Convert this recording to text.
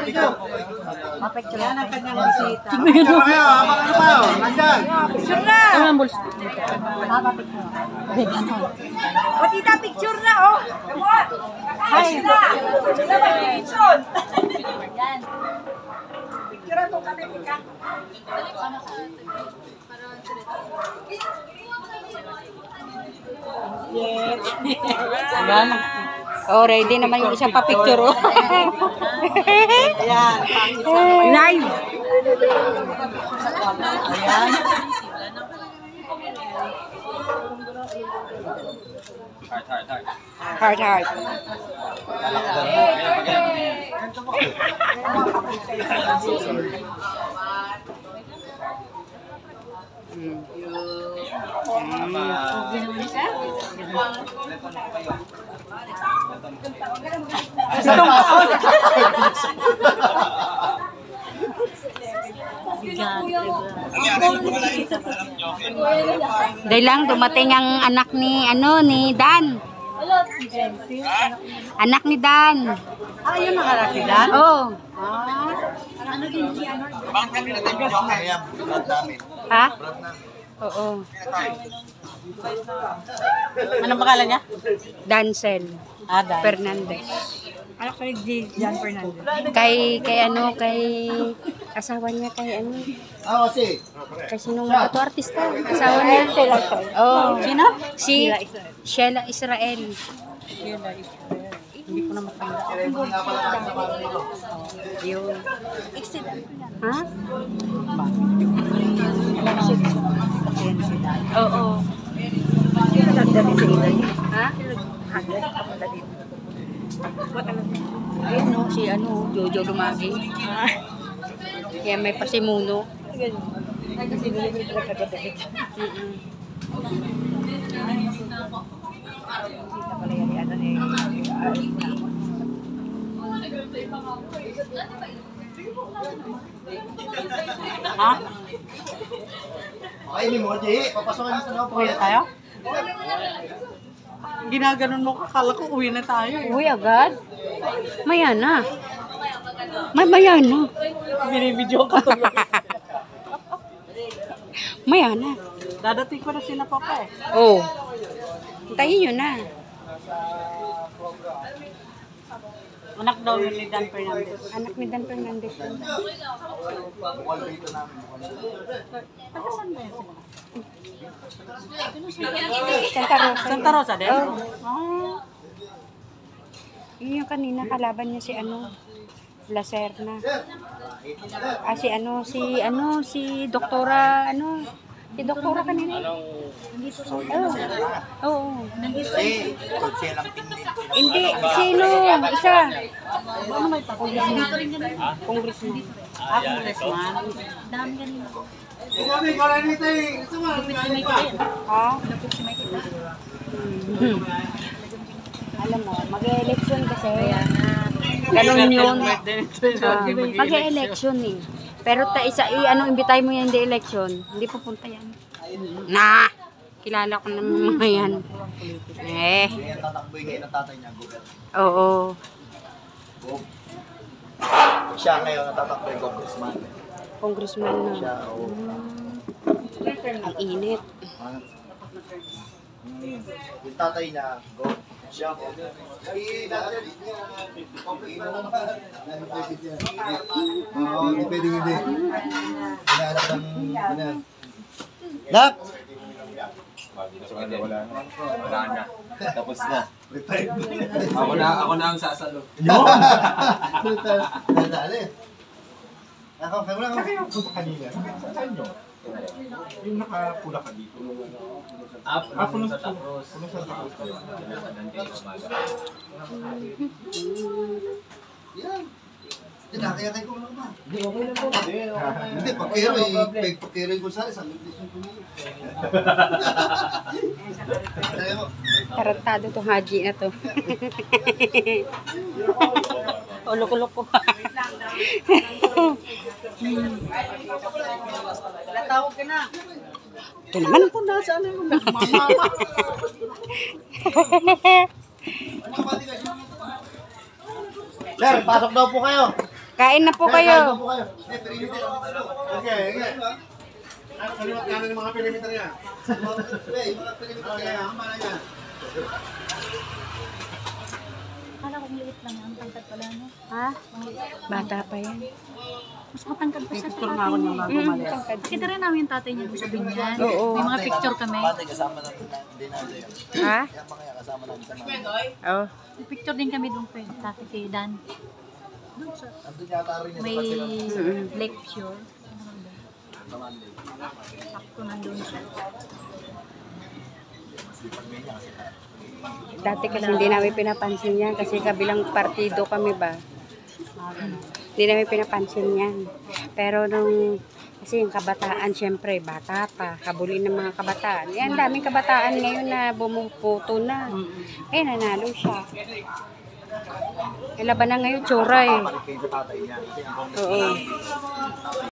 Picture. Mapicture yan ang kanyang bisita. Picture kayo, habang ano pa yun? Nandyan. Picture na! Ang bulsa. Mapapicture. O tita, picture na, oh! Hi! Yan. Picture na itong kami, Pika. Yes. Oh, ready naman yung isang pa-picture. Oh. Ayan. Live. Ayan. Heart. Dahil lang dumating ang anak ni Dan. Anak ni Dan. Ah, yun ang anak ni Dan? Oh. Ano din si ano? Ha? Oo. Anong pangalan niya? Dancel Dan. Fernandez. Anak ko ni Jan Fernandez. Kay asawa niya kay Kasi. kay sinong ito artista? Asawa niya. Oh. Sino? Si Sheila Israel. Hindi ko na matanda. Yun. Ha? Oo. Nagdali sa ilan. Ha? Ayun no, si Jojo Lumagi. Kaya may pasimuno. Kasi hindi ko nagkakadabit. Ha? Okay, mo, Jay. Papasokan sa loob. Uwi na tayo? Ginaganon mo, kakala ko uwi na tayo. Uy, agad? Maya na. Maya na. Binibidyo ko to. Maya na. Dadating pa na sila Papa eh. Oh. Tayo nyo na. Anak daw yun ni Dan Fernandez. Anak ni Dan Fernandez. Saan ba yan sila? Santa Rosa. Santa Rosa din? Oh. Ah. Yun yung kanina kalaban niya si Lacerna. Si Doktora, si Doktora kanina. Oo. Hindi, sino? Isa. Ano may pakulisin? Congressman. Congressman. Dami kanina. Ha? Alam mo, mag-election kasi. Ganun yun. Mag-election eh. Pero imbitay mo yan, hindi election. Hindi pupunta yan. Na! Kilala ko naman mga yan. Tatakboy ngayon ng tatay niya, Google. Oo. Siya ngayon natatakboy congressman. Congressman na. Siya, oo. Ang init. Yung tatay niya, go. Siya po. Oo, hindi pwedeng hindi. Hinahanap ng... Nak! Wala na. Tapos na. Retired. Ako na ang sasalo. Yun! Nadali. Ako, kayo lang ako kanina. Saan nyo? Yung nakapula ka dito. Puno sa tapos. Puno sa tapos. Yan. Kaya ko lang ba? Hindi, okay lang po. Hindi, pagkero yung kusari, sa lupis yung pumili. Tarantado to Haji na to. O, loko-loko. Natawag ka na. Ito naman. Kung nasaan yung nagmamama. Sir, pasok daw po kayo. Kain na po Sir, kain daw kayo. po kayo. Okay, okay. Kaliwat kanan ng mga perimeter niya. Mga perimeter niya. Ang mana niya. Kala ko liit lang yan. Tangkad pala, no? Ha? Bata pa yan. Mas matangkad pa siya sa Mm, tatay. tangkad. Kita rin namin yung tatay niya doon sa binyan. Oo. May mga picture kami. Ha? Oh. May picture din kami doon kay tatay kay Dan. Doon sa may lecture. Ako nandun siya. Dati kasi hindi namin pinapansin yan kasi kabilang partido kami ba. Hindi namin pinapansin yan. Pero nung, kasi yung kabataan, syempre, bata pa, kabulin ng mga kabataan. Yan, daming kabataan ngayon na bumuputo na. Eh, nanalo siya. Ilaban na ngayon, tsura eh. Oo.